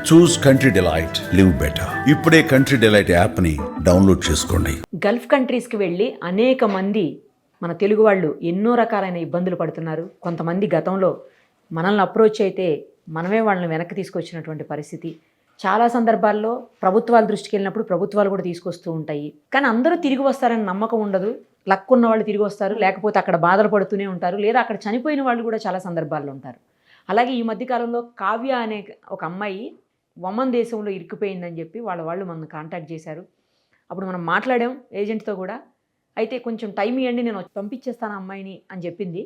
చూస్ country delight, live better. ఇప్పుడే country delight app ని download చేసుకోండి. గల్ఫ్ కంట్రీస్కి వెళ్ళి అనేక మంది మన తెలుగు వాళ్ళు ఎన్నో రకాలైన ఇబ్బందులు పడుతున్నారు. కొంతమంది గతంలో మనల్ని అప్రోచ్ అయితే మనమే వాళ్ళని వెనక్కి తీసుకొచ్చినటువంటి పరిస్థితి. చాలా సందర్భాల్లో ప్రభుత్వాల దృష్టికి వెళ్ళినప్పుడు ప్రభుత్వాలు కూడా తీసుకొస్తూ ఉంటాయి. కానీ అందరూ తిరిగి వస్తారని నమ్మకం ఉండదు. లక్ ఉన్న వాళ్ళు తిరిగి వస్తారు, లేకపోతే అక్కడ బాధలు పడుతూనే ఉంటారు, లేదా అక్కడ చనిపోయిన వాళ్ళు కూడా చాలా సందర్భాల్లో ఉంటారు. అలాగే ఈ మధ్యకాలంలో కావ్య అనే ఒక అమ్మాయి ఒమన్ దేశంలో ఇరుక్కుపోయిందని చెప్పి వాళ్ళు మనల్ని కాంటాక్ట్ చేశారు. అప్పుడు మనం మాట్లాడాం ఏజెంట్తో కూడా. అయితే కొంచెం టైం ఇవ్వండి, నేను పంపించేస్తాను ఆ అమ్మాయిని అని చెప్పింది.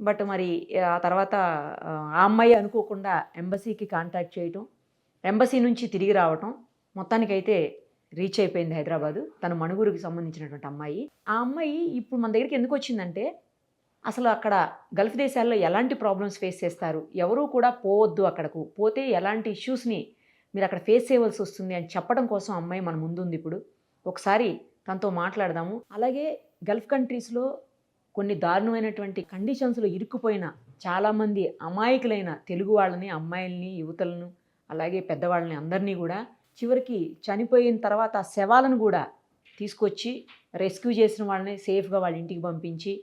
బట్ మరి ఆ తర్వాత ఆ అమ్మాయి అనుకోకుండా ఎంబసీకి కాంటాక్ట్ చేయటం, ఎంబసీ నుంచి తిరిగి రావటం, మొత్తానికైతే రీచ్ అయిపోయింది హైదరాబాదు. తను మణుగూరుకి సంబంధించినటువంటి అమ్మాయి. ఆ అమ్మాయి ఇప్పుడు మన దగ్గరికి ఎందుకు వచ్చిందంటే, అసలు అక్కడ గల్ఫ్ దేశాల్లో ఎలాంటి ప్రాబ్లమ్స్ ఫేస్ చేస్తారు, ఎవరూ కూడా పోవద్దు, అక్కడకు పోతే ఎలాంటి ఇష్యూస్ని మీరు అక్కడ ఫేస్ చేయవలసి వస్తుంది అని చెప్పడం కోసం అమ్మాయి మన ముందుంది. ఇప్పుడు ఒకసారి తనతో మాట్లాడదాము. అలాగే గల్ఫ్ కంట్రీస్లో కొన్ని దారుణమైనటువంటి కండిషన్స్లో ఇరుక్కుపోయిన చాలామంది అమాయకులైన తెలుగు వాళ్ళని, అమ్మాయిల్ని, యువతలను, అలాగే పెద్దవాళ్ళని అందరినీ కూడా చివరికి చనిపోయిన తర్వాత ఆ శవాలను కూడా తీసుకొచ్చి రెస్క్యూ చేసిన వాళ్ళని సేఫ్గా వాళ్ళ ఇంటికి పంపించి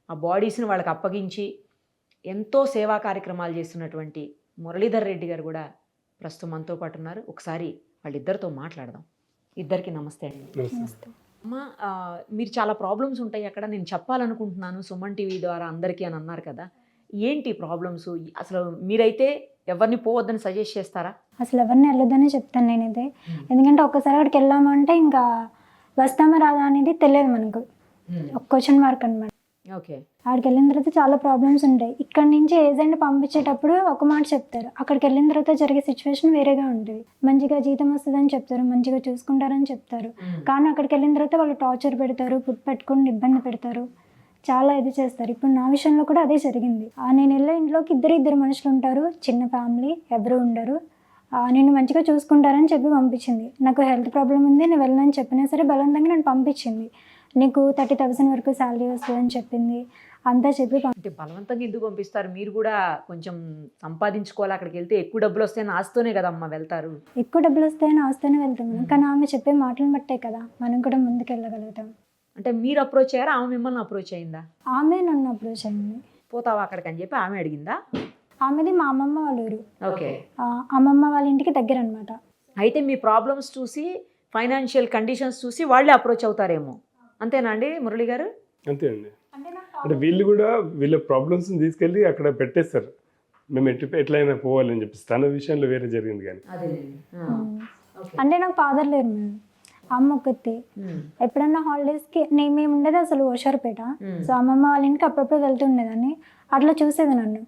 ఆ బాడీస్ని వాళ్ళకి అప్పగించి ఎంతో సేవా కార్యక్రమాలు చేస్తున్నటువంటి మురళీధర్ రెడ్డి గారు కూడా ప్రస్తుతం మనతో పాటు ఉన్నారు. ఒకసారి వాళ్ళిద్దరితో మాట్లాడదాం. ఇద్దరికి నమస్తే అండి. నమస్తే. అమ్మ, మీరు చాలా ప్రాబ్లమ్స్ ఉంటాయి అక్కడ, నేను చెప్పాలనుకుంటున్నాను సుమన్ టీవీ ద్వారా అందరికీ అని అన్నారు కదా, ఏంటి ప్రాబ్లమ్స్? అసలు మీరైతే ఎవరిని పోవద్దని సజెస్ట్ చేస్తారా? అసలు ఎవరిని వెళ్ళొద్దనే చెప్తాను నేనైతే. ఎందుకంటే ఒక్కసారి అక్కడికి వెళ్ళామంటే ఇంకా వస్తామా రాదా అనేది తెలియదు మనకు, ఒక క్వశ్చన్ మార్క్ అనమాట. ఓకే. అక్కడికి వెళ్ళిన తర్వాత చాలా ప్రాబ్లమ్స్ ఉంటాయి. ఇక్కడ నుంచి ఏజెంట్ పంపించేటప్పుడు ఒక మాట చెప్తారు, అక్కడికి వెళ్ళిన తర్వాత జరిగే సిచ్యువేషన్ వేరేగా ఉంటుంది. మంచిగా జీతం వస్తుందని చెప్తారు, మంచిగా చూసుకుంటారని చెప్తారు. కానీ అక్కడికి వెళ్ళిన తర్వాత వాళ్ళు టార్చర్ పెడతారు, ఫుడ్ పెట్టుకుని ఇబ్బంది పెడతారు, చాలా ఇది చేస్తారు. ఇప్పుడు నా విషయంలో కూడా అదే జరిగింది. నేను వెళ్ళే ఇంట్లోకి ఇద్దరు మనుషులు ఉంటారు, చిన్న ఫ్యామిలీ, ఎవరు ఉండరు. నేను మంచిగా చూసుకుంటారని చెప్పి పంపించింది. నాకు హెల్త్ ప్రాబ్లం ఉంది, నేను వెళ్ళనని చెప్పినా సరే బలవంతంగా నన్ను పంపించింది. నీకు 30,000 వరకు శాలరీ వస్తుందని చెప్పింది. అంతా చెప్పి అంటే బలవంతంగా ఎందుకు పంపిస్తారు? మీరు కూడా కొంచెం సంపాదించుకోవాలి, అక్కడికి వెళ్తే ఎక్కువ డబ్బులు వస్తాయని ఆస్తోనే కదమ్మా వెళ్తారు. ఎక్కువ డబ్బులు వస్తాయని ఆస్తోనే వెళ్తాం మనం. కానీ ఆమె చెప్పే మాటలను బట్టే కదా మనం కూడా ముందుకు వెళ్ళగలుగుతాం. అంటే మీరు అప్రోచ్ అయ్యారా, ఆమె మిమ్మల్ని అప్రోచ్ అయిందా? ఆమె నన్ను అప్రోచ్ అయింది. పోతావా అక్కడికి అని చెప్పి ఆమె అడిగిందా? ఆమెది మా అమ్మమ్మ వాళ్ళ ఊరు. ఓకే. అమ్మమ్మ వాళ్ళ ఇంటికి దగ్గర అనమాట. అయితే మీ ప్రాబ్లమ్స్ చూసి, ఫైనాన్షియల్ కండిషన్స్ చూసి వాళ్ళే అప్రోచ్ అవుతారేమో, అంతేనా అండి మురళి గారు? అంతే అండి. అంటే వీళ్ళు కూడా వీళ్ళ ప్రాబ్లమ్స్ తీసుకెళ్ళి అక్కడ పెట్టేస్తారు, మేము ఎట్లయినా పోవాలని చెప్పేసి. తన విషయంలో వేరే జరిగింది. కానీ అంటే నాకు ఫాదర్ లేరు, మేము అమ్మ ఒక్కతే. ఎప్పుడన్నా హాలిడేస్కి మేము ఉండేది అసలు ఓషార్పేట. సో అమ్మమ్మ వాళ్ళ ఇంటికి అప్పుడప్పుడు వెళ్తుండేదాన్ని. అట్లా చూసేది నన్ను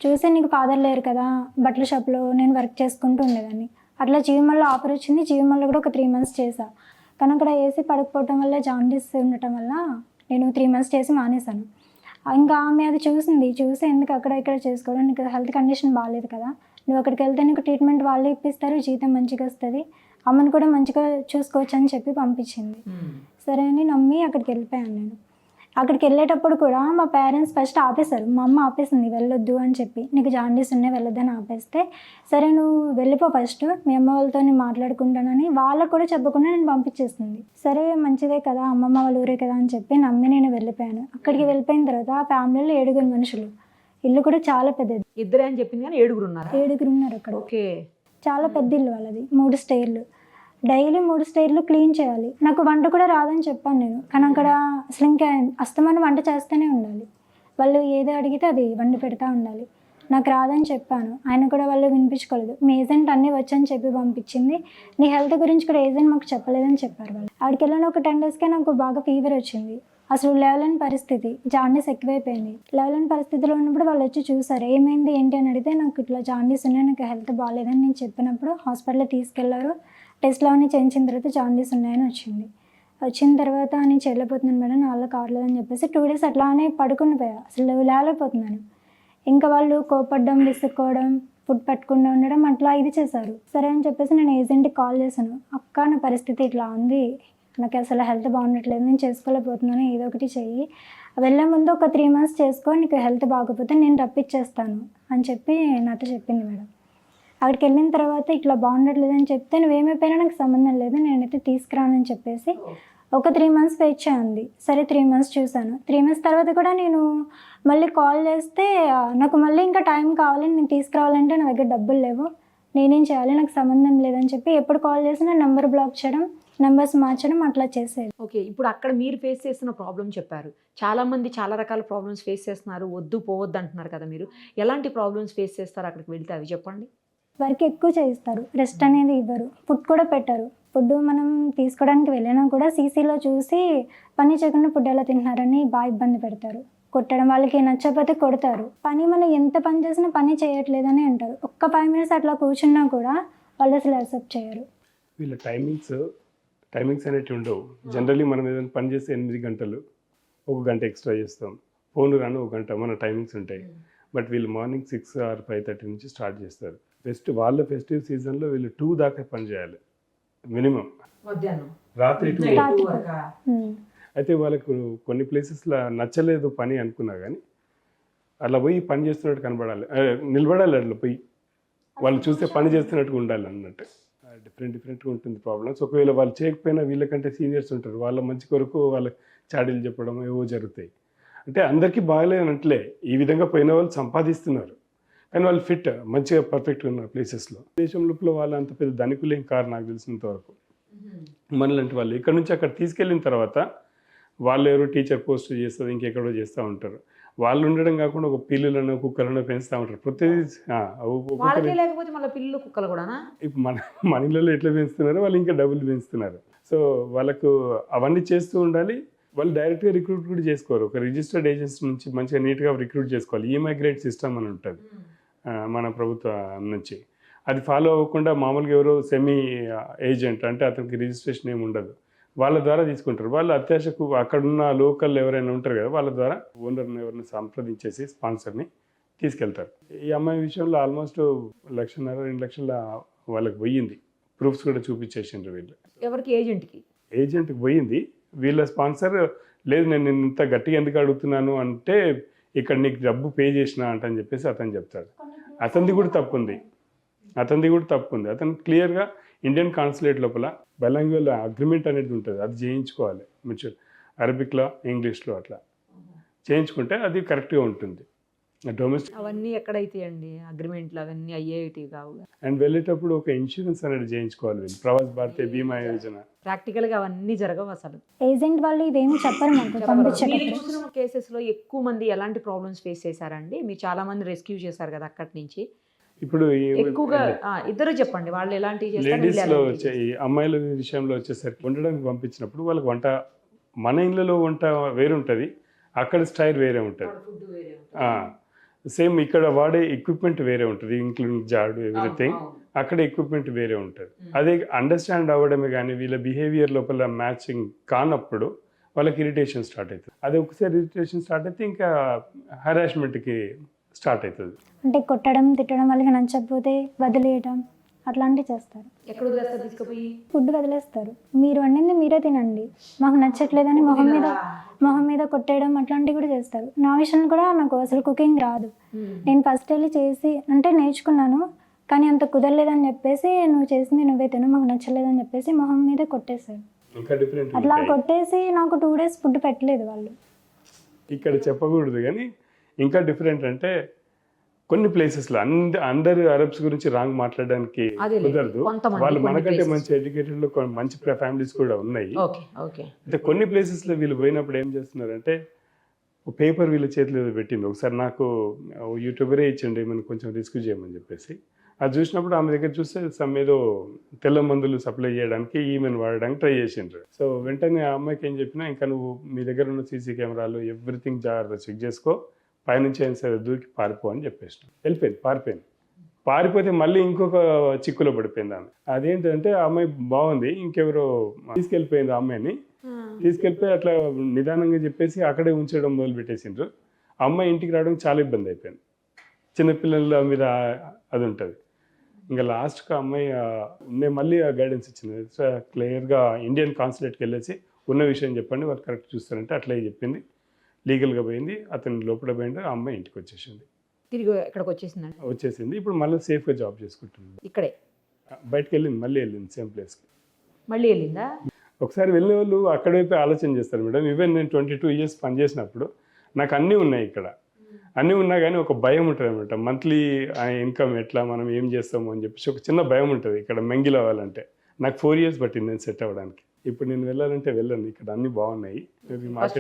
చూసి, నీకు ఫాదర్ లేరు కదా, బట్టల షాప్లో నేను వర్క్ చేసుకుంటూ ఉండేదాన్ని. అట్లా జీవమల్లో ఆఫర్ వచ్చింది, జీవమల్లో కూడా ఒక 3 months చేసా. కానీ అక్కడ ఏసీ పడకపోవటం వల్ల, జాండీస్ ఉండటం వల్ల నేను 3 months చేసి మానేశాను. ఇంకా ఆమె అది చూసి ఎందుకు అక్కడ ఇక్కడ చేసుకోవడం, నీకు హెల్త్ కండిషన్ బాగాలేదు కదా, నువ్వు అక్కడికి వెళ్తే నీకు ట్రీట్మెంట్ వాళ్ళే ఇప్పిస్తారు, జీతం మంచిగా వస్తుంది, అమ్మని కూడా మంచిగా చూసుకోవచ్చు అని చెప్పి పంపించింది. సరే అని నమ్మి అక్కడికి వెళ్ళిపోయాను నేను. అక్కడికి వెళ్ళేటప్పుడు కూడా మా పేరెంట్స్ ఫస్ట్ ఆపేశారు. మా అమ్మ ఆపేసింది, వెళ్ళొద్దు అని చెప్పి, నీకు జాండీస్ ఉన్నాయి వెళ్ళొద్దని ఆపేస్తే, సరే నువ్వు వెళ్ళిపో ఫస్ట్, మీ అమ్మ వాళ్ళతో నేను మాట్లాడుకుంటానని వాళ్ళకు కూడా చెప్పకుండా నేను పంపించేస్తుంది. సరే మంచిదే కదా, అమ్మమ్మ వాళ్ళ ఊరే కదా అని చెప్పి నమ్మి నేను వెళ్ళిపోయాను. అక్కడికి వెళ్ళిపోయిన తర్వాత ఆ ఫ్యామిలీలో 7 మనుషులు, ఇల్లు కూడా చాలా పెద్దది. ఇద్దరే అని చెప్పింది కానీ 7 ఉన్నారు. 7 ఉన్నారు అక్కడ. ఓకే. చాలా పెద్ద ఇల్లు వాళ్ళది, 3 స్టైర్లు. డైలీ 3 స్టైర్లు క్లీన్ చేయాలి. నాకు వంట కూడా రాదని చెప్పాను నేను. కానీ అక్కడ అసలు ఇంకా అస్తమానం వంట చేస్తూనే ఉండాలి. వాళ్ళు ఏదో అడిగితే అది వండి పెడతా ఉండాలి. నాకు రాదని చెప్పాను, ఆయన కూడా వాళ్ళు వినిపించుకోలేదు. మీ ఏజెంట్ అన్నీ వచ్చని చెప్పి పంపించింది, నీ హెల్త్ గురించి కూడా ఏజెంట్ మాకు చెప్పలేదని చెప్పారు వాళ్ళు. అక్కడికి వెళ్ళిన ఒక 10 daysకే నాకు బాగా ఫీవర్ వచ్చింది. అసలు లేవలేని పరిస్థితి, జాండీస్ ఎక్కువైపోయింది. లేవలేని పరిస్థితిలో ఉన్నప్పుడు వాళ్ళు వచ్చి చూసారు, ఏమైంది ఏంటి అని అడిగితే, నాకు ఇట్లా జాండీస్ ఉన్నాయి, నాకు హెల్త్ బాగాలేదని నేను చెప్పినప్పుడు హాస్పిటల్లో తీసుకెళ్లారు. టెస్ట్లో అన్నీ చేయించిన తర్వాత జాండీస్ ఉన్నాయని వచ్చిన తర్వాత నేను చేయలేకపోతున్నాను మేడం, నా వల్ల కావట్లేదని చెప్పేసి 2 days అట్లానే పడుకుని పోయా, అసలు లేవలేకపోతున్నాను. ఇంకా వాళ్ళు కోపడ్డం, విసుక్కోవడం, ఫుడ్ పెట్టకుండా ఉండడం అట్లా ఇది చేశారు. సరే అని చెప్పేసి నేను ఏజెంట్కి కాల్ చేశాను, అక్క నా పరిస్థితి ఇట్లా ఉంది, నాకు అసలు హెల్త్ బాగుండట్లేదు, నేను చేసుకోలేకపోతున్నాను, ఏదో ఒకటి చెయ్యి, వెళ్ళే ముందు ఒక 3 months చేసుకో, నీకు హెల్త్ బాగోకపోతే నేను రప్పించేస్తాను అని చెప్పి నాతో చెప్పింది మేడం. అక్కడికి వెళ్ళిన తర్వాత ఇట్లా బాగుండట్లేదని చెప్తే నువ్వేమైపోయినా నాకు సంబంధం లేదు, నేనైతే తీసుకురానని చెప్పేసి ఒక 3 months వెయిట్ చేయండి. సరే 3 months చూశాను. 3 months తర్వాత కూడా నేను మళ్ళీ కాల్ చేస్తే నాకు మళ్ళీ ఇంకా టైం కావాలి, నేను తీసుకురావాలంటే నా దగ్గర డబ్బులు లేవు, నేనేం చేయాలి, నాకు సంబంధం లేదని చెప్పి ఎప్పుడు కాల్ చేసినా నెంబర్ బ్లాక్ చేయడం, నెంబర్స్ మార్చడం అట్లా చేసేది. ఓకే, ఇప్పుడు అక్కడ మీరు ఫేస్ చేస్తున్న ప్రాబ్లం చెప్పారు. చాలామంది చాలా రకాల ప్రాబ్లమ్స్ ఫేస్ చేస్తున్నారు, వద్దు పోవద్దు అంటున్నారు కదా మీరు. ఎలాంటి ప్రాబ్లమ్స్ ఫేస్ చేస్తారు అక్కడికి వెళ్తే, అవి చెప్పండి. వర్క్ ఎక్కువ చేయిస్తారు, రెస్ట్ అనేది ఇవ్వరు, ఫుడ్ కూడా పెట్టరు. ఫుడ్ మనం తీసుకోవడానికి వెళ్ళినా కూడా సీసీలో చూసి పని చేయకుండా ఫుడ్ ఎలా తింటున్నారని బాగా ఇబ్బంది పెడతారు. కొట్టడం, వాళ్ళకి నచ్చకపోతే కొడతారు. పని మనం ఎంత పని చేసినా పని చేయట్లేదని అంటారు. ఒక్క 5 minutes అట్లా కూర్చున్నా కూడా వాళ్ళు అసలు యాక్సెప్ట్ చేయరు. వీళ్ళ టైమింగ్స్ అనేవి ఉండవు. జనరల్లీ మనం ఏదైనా పని చేస్తే 8 గంటలు, 1 గంట ఎక్స్ట్రా చేస్తాం. ఫోన్ రాను 1 గంట మన టైమింగ్స్ ఉంటాయి. బట్ వీళ్ళు మార్నింగ్ 6 or 5:30 నుంచి స్టార్ట్ చేస్తారు. వాళ్ళ ఫెస్టివ్ సీజన్లో వీళ్ళు 2 దాకా పని చేయాలి మినిమం, రాత్రి 2. అయితే వాళ్ళకు కొన్ని ప్లేసెస్లో నచ్చలేదు పని అనుకున్నా కానీ అట్లా పోయి పని చేస్తున్నట్టు కనబడాలి, నిలబడాలి, అట్లా పోయి వాళ్ళు చూస్తే పని చేస్తున్నట్టుగా ఉండాలి అన్నట్టు. డిఫరెంట్గా ఉంటుంది ప్రాబ్లమ్స్. ఒకవేళ వాళ్ళు చేయకపోయినా వీళ్ళకంటే సీనియర్స్ ఉంటారు, వాళ్ళ మంచి కొరకు వాళ్ళ చాడీలు చెప్పడం ఏవో జరుగుతాయి. అంటే అందరికీ బాగాలేదనట్లే, ఈ విధంగా పోయిన వాళ్ళు సంపాదిస్తున్నారు కానీ వాళ్ళు ఫిట్ మంచిగా పర్ఫెక్ట్గా ఉన్నారు ప్లేసెస్లో. దేశం లోపల వాళ్ళు అంత పెద్ద ధనికులేం కారు నాకు తెలిసినంత వరకు. మనలాంటి వాళ్ళు ఇక్కడ నుంచి అక్కడ తీసుకెళ్ళిన తర్వాత వాళ్ళు ఎవరో టీచర్ పోస్ట్ చేస్తారు, ఇంకెక్కడో చేస్తూ ఉంటారు. వాళ్ళు ఉండడం కాకుండా ఒక పిల్లులను కుక్కలను పెంచుతూ ఉంటారు. ప్రతిదీ లేకపోతే మళ్ళీ పిల్లలు కుక్కలు కూడా ఇప్పుడు మన ఇళ్ళలో ఎట్లా పెంచుతున్నారో వాళ్ళు ఇంకా డబ్బులు పెంచుతున్నారు. సో వాళ్ళకు అవన్నీ చేస్తూ ఉండాలి. వాళ్ళు డైరెక్ట్గా రిక్రూట్ కూడా చేసుకోరు, ఒక రిజిస్టర్డ్ ఏజెన్సీ నుంచి మంచిగా నీట్గా రిక్రూట్ చేసుకోవాలి. ఈమైగ్రేట్ సిస్టమ్ అని ఉంటుంది మన ప్రభుత్వం నుంచి. అది ఫాలో అవ్వకుండా మామూలుగా ఎవరో సెమీ ఏజెంట్ అంటే అతనికి రిజిస్ట్రేషన్ ఏమి ఉండదు, వాళ్ళ ద్వారా తీసుకుంటారు. వాళ్ళు అత్యాశకు అక్కడున్న లోకల్ ఎవరైనా ఉంటారు కదా, వాళ్ళ ద్వారా ఓనర్ని ఎవరిని సంప్రదించేసి స్పాన్సర్ని తీసుకెళ్తారు. ఈ అమ్మాయి విషయంలో ఆల్మోస్ట్ 1.5-2 లక్షల వాళ్ళకి పోయింది. ప్రూఫ్స్ కూడా చూపించేసిండ్రు వీళ్ళు. ఎవరికి? ఏజెంట్కి పోయింది. వీళ్ళ స్పాన్సర్ లేదు, నేను ఇంత గట్టిగా ఎందుకు అడుగుతున్నాను అంటే ఇక్కడ నీకు డబ్బు పే చేసిన అంటని చెప్పేసి అతను చెప్తాడు. అతనిది కూడా తప్పు ఉంది. అతను క్లియర్గా ఇండియన్ కాన్సులేట్ లోపల బైలాంగ్వేజ్ అగ్రిమెంట్ అనేది ఉంటుంది, అది చేయించుకోవాలి. మ్యూచువల్ అరబిక్లో, ఇంగ్లీష్లో అట్లా చేయించుకుంటే అది కరెక్ట్గా ఉంటుంది. డొమెస్టిక్ అవన్నీ ఎక్కడైతే అండి అగ్రిమెంట్లు అవన్నీ అయ్యేవి కావు. అండ్ వెళ్ళేటప్పుడు ఒక ఇన్సూరెన్స్ అనేది చేయించుకోవాలి వీళ్ళు, ప్రవాస్ భారతీయ బీమా యోజన. ప్రాక్టికల్గా అవన్నీ జరగవు అసలు. ఏజెంట్ వాళ్ళు ఇవేమి చెప్పరు మాకు పంపించేటప్పుడు. కేసెస్లో ఎక్కువ మంది ఎలాంటి ప్రాబ్లమ్స్ ఫేస్ చేశారండి? మీరు చాలా మంది రెస్క్యూ చేశారు కదా అక్కడి నుంచి. ఇప్పుడు ఎక్కువగా ఇద్దరు చెప్పండి, వాళ్ళు ఎలాంటి లేడీస్లో వచ్చే ఈ అమ్మాయిల విషయంలో వచ్చేసరికి వండడానికి పంపించినప్పుడు వాళ్ళకి వంట, మన ఇళ్ళలో వంట వేరే ఉంటుంది, అక్కడ స్టైల్ వేరే ఉంటుంది. సేమ్ ఇక్కడ వాడే ఎక్విప్మెంట్ వేరే ఉంటుంది, ఇంక్లూడింగ్ జాడు ఎవ్రీథింగ్. అక్కడ ఎక్విప్మెంట్ వేరే ఉంటుంది. అదే అండర్స్టాండ్ అవ్వడమే కానీ వీళ్ళ బిహేవియర్ లోపల మ్యాచింగ్ కానప్పుడు వాళ్ళకి ఇరిటేషన్ స్టార్ట్ అవుతుంది. అదే ఒకసారి ఇరిటేషన్ స్టార్ట్ అయితే ఇంకా హెరాస్మెంట్కి స్టార్ట్ అవుతుంది. అంటే కొట్టడం, తిట్టడం, వాళ్ళకి నచ్చకపోతే వదిలేయడం అట్లాంటివి చేస్తారు. ఎక్కడ వదిలేస్తారు? తీసుకుపోయి ఫుడ్ వదిలేస్తారు. మీరు వండింది మీరే తినండి, మాకు నచ్చట్లేదని మొహం మీద కొట్టేయడం అట్లాంటివి కూడా చేస్తారు. నా విషయంలో కూడా నాకు అసలు కుకింగ్ రాదు. నేను ఫస్ట్ వెళ్ళి చేసి అంటే నేర్చుకున్నాను, కానీ అంత కుదరలేదని చెప్పేసి నువ్వు చేసింది నువ్వే తిను, మాకు నచ్చలేదని చెప్పేసి మొహం మీద కొట్టేశారు. అట్లా కొట్టేసి నాకు 2 days ఫుడ్ పెట్టలేదు వాళ్ళు. ఇక్కడ చెప్పకూడదు కానీ ఇంకా డిఫరెంట్ అంటే కొన్ని ప్లేసెస్లో అందరు అరబ్స్ గురించి రాంగ్ మాట్లాడడానికి కుదరదు. వాళ్ళు మనకంటే మంచి ఎడ్యుకేటెడ్లో మంచి ఫ్యామిలీస్ కూడా ఉన్నాయి. అయితే కొన్ని ప్లేసెస్లో వీళ్ళు పోయినప్పుడు ఏం చేస్తున్నారంటే పేపర్ వీళ్ళ చేతిలో పెట్టింది. ఒకసారి నాకు యూట్యూబరే ఇచ్చండి మనం కొంచెం రిస్క్ చేయమని చెప్పేసి అది చూసినప్పుడు ఆమె దగ్గర చూస్తే సమ్ ఏదో తెల్ల మందులు సప్లై చేయడానికి ఈమెను వాడడానికి ట్రై చేసిండ్రు. సో వెంటనే ఆ అమ్మాయికి ఏం చెప్పినా, ఇంకా నువ్వు మీ దగ్గర ఉన్న సీసీ కెమెరాలు ఎవ్రీథింగ్ జాగ్రత్త చెక్ చేసుకో, పైనుంచి అయినా సరే దూకి పారిపో అని చెప్పేసిన. వెళ్ళిపోయింది. పారిపోతే మళ్ళీ ఇంకొక చిక్కులో పడిపోయింది ఆమె. అదేంటంటే ఆ అమ్మాయి బాగుంది, ఇంకెవరో తీసుకెళ్ళిపోయింది. ఆ అమ్మాయిని తీసుకెళ్ళిపోయి అట్లా నిదానంగా చెప్పేసి అక్కడే ఉంచడం మొదలు పెట్టేసిండ్రు. ఆ అమ్మాయి ఇంటికి రావడం చాలా ఇబ్బంది అయిపోయింది. చిన్నపిల్లల మీద అది ఉంటుంది. ఇంకా లాస్ట్కి అమ్మాయి నేను మళ్ళీ గైడెన్స్ ఇచ్చింది, క్లియర్గా ఇండియన్ కాన్సులేట్కి వెళ్ళేసి ఉన్న విషయం చెప్పండి, వాళ్ళు కరెక్ట్ చూస్తారంటే అట్లా చెప్పింది. లీగల్గా పోయింది, అతను లోపల పోయిండు, ఆ అమ్మాయి ఇంటికి వచ్చేసింది. తిరిగి ఇక్కడికి వచ్చేసిందండి. వచ్చేసింది. ఇప్పుడు మళ్ళీ సేఫ్గా జాబ్ చేసుకుంటుంది. ఇక్కడే బయటకు వెళ్ళింది, మళ్ళీ వెళ్ళింది సేమ్ ప్లేస్కి. మళ్ళీ వెళ్ళిందా? ఒకసారి వెళ్ళిన వాళ్ళు అక్కడ వైపు ఆలోచన చేస్తారు మేడం. ఈవెన్ నేను 22 years పనిచేసినప్పుడు నాకు అన్నీ ఉన్నాయి ఇక్కడ. అన్నీ ఉన్నా కానీ ఒక భయం ఉంటుంది అనమాట. మంత్లీ ఇన్కమ్ ఎట్లా, మనం ఏం చేస్తాము అని చెప్పేసి ఒక చిన్న భయం ఉంటుంది ఇక్కడ మెంగిల్ అవ్వాలంటే. నాకు 4 years పట్టింది నేను సెట్ అవ్వడానికి. ఇప్పుడు నేను వెళ్ళాలంటే వెళ్ళను, ఇక్కడ అన్నీ బాగున్నాయి.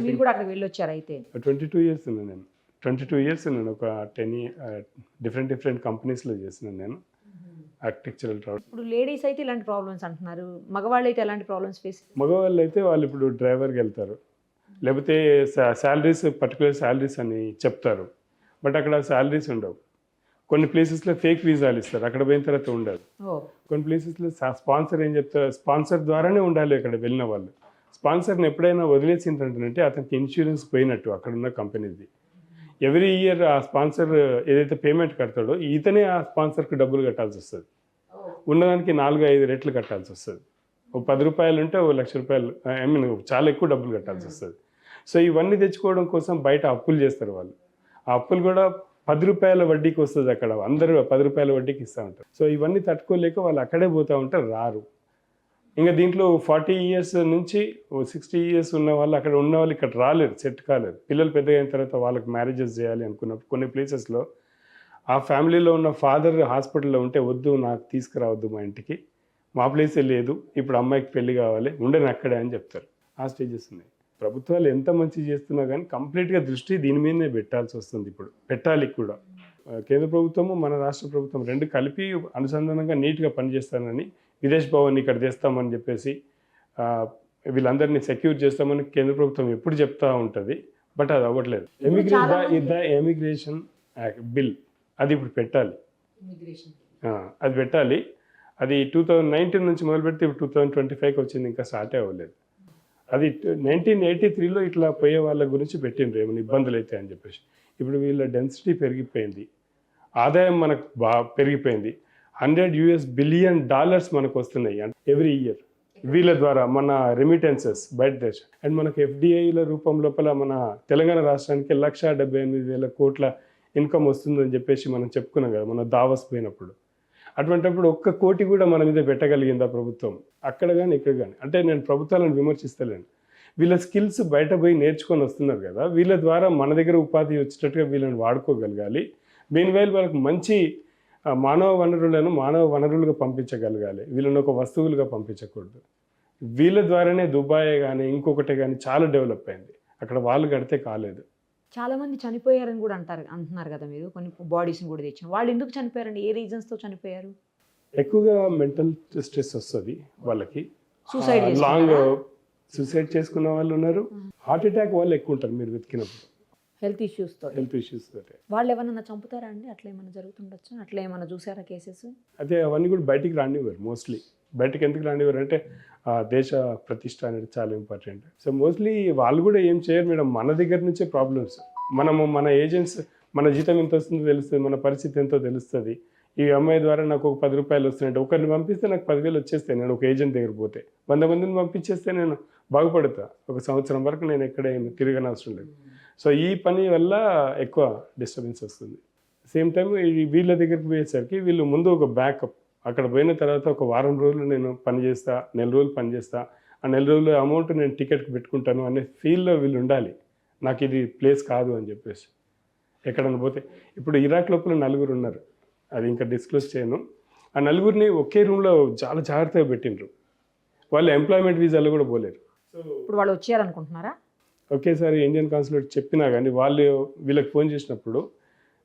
మీరు కూడా అక్కడికి వెళ్ళొచ్చారు అయితే? 22 years ఉన్నాను నేను. 22 years ఉన్నాను. ఒక 10 డిఫరెంట్ కంపెనీస్లో చేసినాను నేను ఆర్కిటెక్చరల్ ట్రావెల్. ఇప్పుడు లేడీస్ అయితే ఇలాంటి ప్రాబ్లమ్స్ అంటున్నారు, మగవాళ్ళు అయితే ఎలాంటి ప్రాబ్లమ్స్ ఫేస్? మగవాళ్ళు అయితే వాళ్ళు ఇప్పుడు డ్రైవర్కి వెళ్తారు, లేకపోతే శాలరీస్ పర్టికులర్ శాలరీస్ అని చెప్తారు, బట్ అక్కడ శాలరీస్ ఉండవు. కొన్ని ప్లేసెస్లో ఫేక్ వీసాలు ఇస్తారు, అక్కడ పోయిన తర్వాత ఉండదు. కొన్ని ప్లేసెస్లో స్పాన్సర్ ఏం చెప్తారు, స్పాన్సర్ ద్వారానే ఉండాలి అక్కడ వెళ్ళిన వాళ్ళు. స్పాన్సర్ని ఎప్పుడైనా వదిలేసిందంటే అతనికి ఇన్సూరెన్స్ పోయినట్టు అక్కడ ఉన్న కంపెనీది. ఎవ్రీ ఇయర్ ఆ స్పాన్సర్ ఏదైతే పేమెంట్ కడతాడో ఇతనే ఆ స్పాన్సర్కి డబ్బులు కట్టాల్సి వస్తుంది. ఉన్నదానికి 4-5 రెట్లు కట్టాల్సి వస్తుంది. ఓ 10 రూపాయలు ఉంటే ఓ 1,00,000 రూపాయలు, ఐ మీన్ చాలా ఎక్కువ డబ్బులు కట్టాల్సి వస్తుంది. సో ఇవన్నీ తెచ్చుకోవడం కోసం బయట అప్పులు చేస్తారు వాళ్ళు. ఆ అప్పులు కూడా 10 రూపాయల వడ్డీకి వస్తుంది. అక్కడ అందరూ 10 రూపాయల వడ్డీకి ఇస్తూ ఉంటారు. సో ఇవన్నీ తట్టుకోలేక వాళ్ళు అక్కడే పోతూ ఉంటారు, రారు. ఇంకా దీంట్లో 40 years నుంచి 60 years ఉన్న వాళ్ళు అక్కడ ఉన్న వాళ్ళు ఇక్కడ రాలేరు, సెట్ కాలేరు. పిల్లలు పెద్దగా అయిన తర్వాత వాళ్ళకి మ్యారేజెస్ చేయాలి అనుకున్నప్పుడు కొన్ని ప్లేసెస్లో ఆ ఫ్యామిలీలో ఉన్న ఫాదర్ హాస్పిటల్లో ఉంటే, వద్దు నాకు తీసుకురావద్దు మా ఇంటికి, మా ప్లేసే లేదు, ఇప్పుడు అమ్మాయికి పెళ్లి కావాలి, ఉండని అక్కడే అని చెప్తారు. ఆ స్టేజెస్ ఉన్నాయి. ప్రభుత్వాలు ఎంత మంచి చేస్తున్నా కానీ కంప్లీట్గా దృష్టి దీని మీదనే పెట్టాల్సి వస్తుంది. ఇప్పుడు పెట్టాలి కూడా. కేంద్ర ప్రభుత్వము మన రాష్ట్ర ప్రభుత్వం రెండు కలిపి అనుసంధానంగా నీట్గా పనిచేస్తానని, విదేశ్ భవన్ ఇక్కడ తెస్తామని చెప్పేసి వీళ్ళందరినీ సెక్యూర్ చేస్తామని కేంద్ర ప్రభుత్వం ఎప్పుడు చెప్తా ఉంటుంది, బట్ అది అవ్వట్లేదు. ఎమిగ్రేషన్ బిల్ అది ఇప్పుడు పెట్టాలి, అది పెట్టాలి. అది 2019 నుంచి మొదలు పెడితే ఇప్పుడు 2025కి వచ్చింది, ఇంకా స్టార్టే అవ్వలేదు. అది 1983లో ఇట్లా పోయే వాళ్ళ గురించి పెట్టిండ్రు ఏమైనా ఇబ్బందులు అయితే అని చెప్పేసి. ఇప్పుడు వీళ్ళ డెన్సిటీ పెరిగిపోయింది, ఆదాయం మనకు పెరిగిపోయింది. $100 billion మనకు వస్తున్నాయి ఎవ్రీ ఇయర్ వీళ్ళ ద్వారా, మన రెమిటెన్సెస్ బయట దేశం. అండ్ మనకు FDIల రూపం లోపల మన తెలంగాణ రాష్ట్రానికి 1,78,000 కోట్ల ఇన్కమ్ వస్తుందని చెప్పేసి మనం చెప్పుకున్నాం కదా మన దావస్ పోయినప్పుడు. అటువంటిప్పుడు 1 కోటి కూడా మన మీద పెట్టగలిగిందా ప్రభుత్వం? అక్కడ కానీ ఇక్కడ కానీ. అంటే నేను ప్రభుత్వాలను విమర్శిస్తలేను, వీళ్ళ స్కిల్స్ బయట పోయి నేర్చుకొని వస్తున్నారు కదా, వీళ్ళ ద్వారా మన దగ్గర ఉపాధి వచ్చేటట్టుగా వీళ్ళని వాడుకోగలగాలి. మీన్వైల్ వాళ్ళకి మంచి మానవ వనరులుగా పంపించగలగాలి, వీళ్ళని ఒక వస్తువులుగా పంపించకూడదు. వీళ్ళ ద్వారానే దుబాయ్ కానీ ఇంకొకటి కానీ చాలా డెవలప్ అయింది, అక్కడ వాళ్ళు కడితే కాలేదు. చాలామంది చనిపోయారని కూడా అంటున్నారు కదా మీరు, కొన్ని బాడీస్ని కూడా తెచ్చారు. వాళ్ళు ఎందుకు చనిపోయారండి? ఏ రీజన్స్తో చనిపోయారు? ఎక్కువగా మెంటల్ స్ట్రెస్ వస్తుంది వాళ్ళకి, లాంగ్ సూసైడ్ చేసుకున్న వాళ్ళు ఉన్నారు, హార్ట్ అటాక్ వాళ్ళు ఎక్కువ ఉంటారు మీరు వెతికినప్పుడు. హెల్త్ ఇష్యూస్ తోటి వాళ్ళు ఏమన్నా చంపుతారా అండి? అట్లా ఏమైనా జరుగుతుండొచ్చు? అట్లా ఏమైనా చూసారా కేసెస్? అదే అవన్నీ కూడా బయటికి రానివ్వరు. మోస్ట్లీ బయటకు ఎందుకు రానివ్వరు అంటే దేశ ప్రతిష్ట అనేది చాలా ఇంపార్టెంట్. సో మోస్ట్లీ వాళ్ళు కూడా ఏం చేయరు మేడం, మన దగ్గర నుంచే ప్రాబ్లమ్స్. మన ఏజెంట్స్, మన జీతం ఎంత వస్తుందో తెలుస్తుంది, మన పరిస్థితి ఎంతో తెలుస్తుంది. ఈ అమ్మాయి ద్వారా నాకు ఒక 10 రూపాయలు వస్తున్నాయంటే, ఒకరిని పంపిస్తే నాకు 10,000 వచ్చేస్తాయి. నేను ఒక ఏజెంట్ దగ్గర పోతే 100 మందిని పంపించేస్తే నేను బాగుపడతా. 1 సంవత్సరం వరకు నేను ఎక్కడ తిరగనవసరం లేదు. సో ఈ పని వల్ల ఎక్కువ డిస్టర్బెన్స్ వస్తుంది. సేమ్ టైం వీళ్ళ దగ్గరికి పోయేసరికి వీళ్ళు ముందు ఒక బ్యాకప్, అక్కడ పోయిన తర్వాత ఒక వారం రోజులు నేను పనిచేస్తా, 1 నెల రోజులు పనిచేస్తా, ఆ 1 నెల రోజుల అమౌంట్ నేను టికెట్కి పెట్టుకుంటాను అనే ఫీల్లో వీళ్ళు ఉండాలి. నాకు ఇది ప్లేస్ కాదు అని చెప్పేసి. ఎక్కడన్నా పోతే ఇప్పుడు ఇరాక్ లోపల 4 ఉన్నారు, అది ఇంకా డిస్క్లోజ్ చేయను. ఆ 4 ఒకే రూమ్లో చాలా జాగ్రత్తగా పెట్టిండ్రు. వాళ్ళు ఎంప్లాయ్మెంట్ వీసాలో కూడా పోలేరు. సో ఇప్పుడు వాళ్ళు వచ్చారనుకుంటున్నారా? ఒకేసారి ఇండియన్ కాన్సులేట్ చెప్పినా కానీ వాళ్ళు వీళ్ళకి ఫోన్ చేసినప్పుడు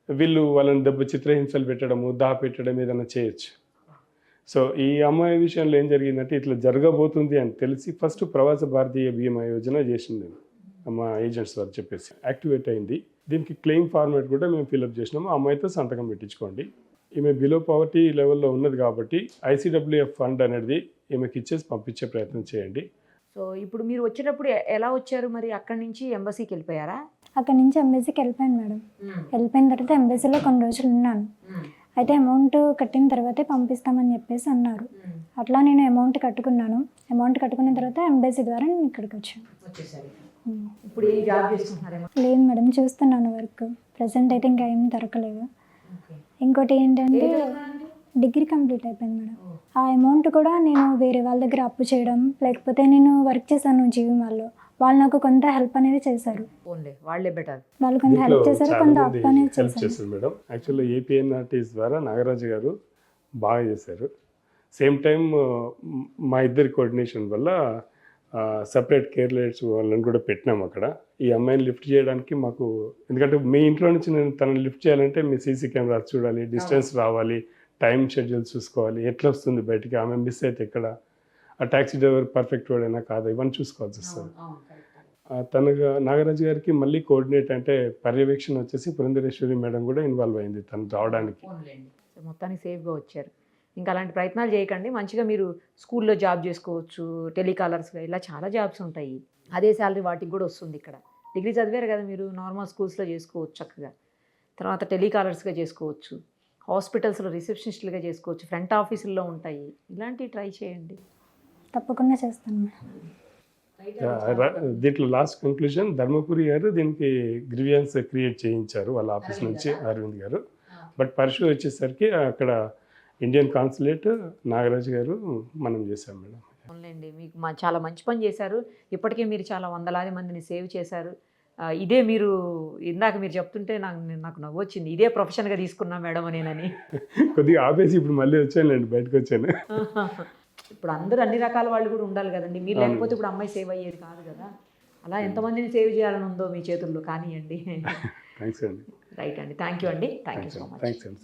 వీళ్ళు వాళ్ళని చిత్రహింసలు పెట్టడము, పెట్టడం ఏదైనా చేయొచ్చు. సో ఈ అమ్మాయి విషయంలో ఏం జరిగిందంటే, ఇట్లా జరగబోతుంది అని తెలిసి ఫస్ట్ ప్రవాస భారతీయ బీమా యోజన చేసింది నేను, మా ఏజెంట్స్ వారు చెప్పేసి యాక్టివేట్ అయింది. దీనికి క్లెయిమ్ ఫార్మేట్ కూడా మేము ఫిల్అప్ చేసినాము. అమ్మాయితో సంతకం పెట్టించుకోండి, ఈమె బిలో పవర్టీ లెవెల్లో ఉన్నది కాబట్టి ICWF ఫండ్ అనేది ఈమెకి ఇచ్చేసి పంపించే ప్రయత్నం చేయండి. సో ఇప్పుడు మీరు వచ్చేటప్పుడు ఎలా వచ్చారు మరి? అక్కడి నుంచి ఎంబసీకి వెళ్ళిపోయారా? అక్కడి నుంచి ఎంబసీకి వెళ్ళిపోయాను మేడం. వెళ్ళిపోయిన తర్వాత ఎంబసీలో కొన్ని రోజులు ఉన్నాను. అయితే అమౌంట్ కట్టిన తర్వాతే పంపిస్తామని చెప్పేసి అన్నారు. అట్లా నేను అమౌంట్ కట్టుకున్నాను. అమౌంట్ కట్టుకున్న తర్వాత ఎంబసీ ద్వారా నేను ఇక్కడికి వచ్చాను. ఇప్పుడు ఏం జాబ్ చేస్తున్నారేమో? లేదు మేడం, చూస్తున్నాను వర్క్. ప్రజెంట్ అయితే ఇంకా ఏం దొరకలేదు. ఇంకోటి ఏంటంటే డిగ్రీ కంప్లీట్ అయిపోయింది మేడం. ఆ అమౌంట్ కూడా నేను వేరే వాళ్ళ దగ్గర అప్పు చేయడం, లేకపోతే నేను వర్క్ చేశాను జీవిమాల్లో, వాళ్ళు నాకు కొంత హెల్ప్ అనేది చేశారు. ఓన్లీ వాళ్ళే బెటర్. వాళ్ళు కొంత హెల్ప్ చేశారు, కొంత అప్పు అనేది హెల్ప్ చేశారు. చేశారు మేడం. యాక్చువల్లీ ఏపీఎన్ఆర్టీస్ ద్వారా నాగరాజు గారు బాగా చేశారు. సేమ్ టైం మా ఇద్దరి కోఆర్డినేషన్ వల్ల సపరేట్ కేర్ లైట్స్ వాళ్ళని కూడా పెట్టినాం అక్కడ. ఈ అమ్మాయిని లిఫ్ట్ చేయడానికి మాకు, ఎందుకంటే మీ ఇంట్లో నుంచి నేను తనని లిఫ్ట్ చేయాలంటే మీ సీసీ కెమెరాస్ చూడాలి, డిస్టెన్స్ రావాలి, టైం షెడ్యూల్ చూసుకోవాలి, ఎట్లా వస్తుంది బయటికి, ఆమె మిస్ అయితే ఎక్కడ, ఆ ట్యాక్సీ డ్రైవర్ పర్ఫెక్ట్ వాడైనా కాదా, ఇవన్నీ చూసుకోవాల్సి వస్తుంది. తనగా నాగరాజు గారికి మళ్ళీ కోఆర్డినేట్ అంటే పర్యవేక్షణ వచ్చేసి పురంధరేశ్వరి మేడం కూడా ఇన్వాల్వ్ అయింది తను రావడానికి. మొత్తానికి సేఫ్గా వచ్చారు. ఇంకా అలాంటి ప్రయత్నాలు చేయకండి. మంచిగా మీరు స్కూల్లో జాబ్ చేసుకోవచ్చు, టెలికాలర్స్గా, ఇలా చాలా జాబ్స్ ఉంటాయి. అదే శాలరీ వాటికి కూడా వస్తుంది. ఇక్కడ డిగ్రీ చదివారు కదా మీరు, నార్మల్ స్కూల్స్లో చేసుకోవచ్చు చక్కగా. తర్వాత టెలికాలర్స్గా చేసుకోవచ్చు, హాస్పిటల్స్లో రిసెప్షనిస్టులుగా చేసుకోవచ్చు, ఫ్రంట్ ఆఫీసుల్లో ఉంటాయి. ఇలాంటివి ట్రై చేయండి. తప్పకుండా చేస్తాను మేడం. దీంట్లో లాస్ట్ కంక్లూజన్, ధర్మపురి గారు దీనికి గ్రీవియన్స్ క్రియేట్ చేయించారు వాళ్ళ ఆఫీస్ నుంచి, అరవింద్ గారు. బట్ పర్షూ వచ్చేసరికి అక్కడ ఇండియన్ కాన్సులేట్ నాగరాజు గారు మనం చేశాం మేడం. అవునండి, మీకు చాలా మంచి పని చేశారు. ఇప్పటికే మీరు చాలా వందలాది మందిని సేవ్ చేశారు. ఇదే మీరు ఇందాక మీరు చెప్తుంటే నాకు నవ్వు వచ్చింది. ఇదే ప్రొఫెషన్గా తీసుకున్నా మేడం నేనని. కొద్దిగా ఆపేసి ఇప్పుడు మళ్ళీ వచ్చానులేండి, బయటకు వచ్చాను. ఇప్పుడు అందరూ అన్ని రకాల వాళ్ళు కూడా ఉండాలి కదండి. మీరు లేకపోతే ఇప్పుడు అమ్మాయి సేవ్ అయ్యేది కాదు కదా. అలా ఎంతమందిని సేవ్ చేయాలని ఉందో మీ చేతుల్లో, కానివ్వండి. థ్యాంక్స్ అండి. రైట్ అండి, థ్యాంక్ యూ అండి, thank you so much. Thanks అండి.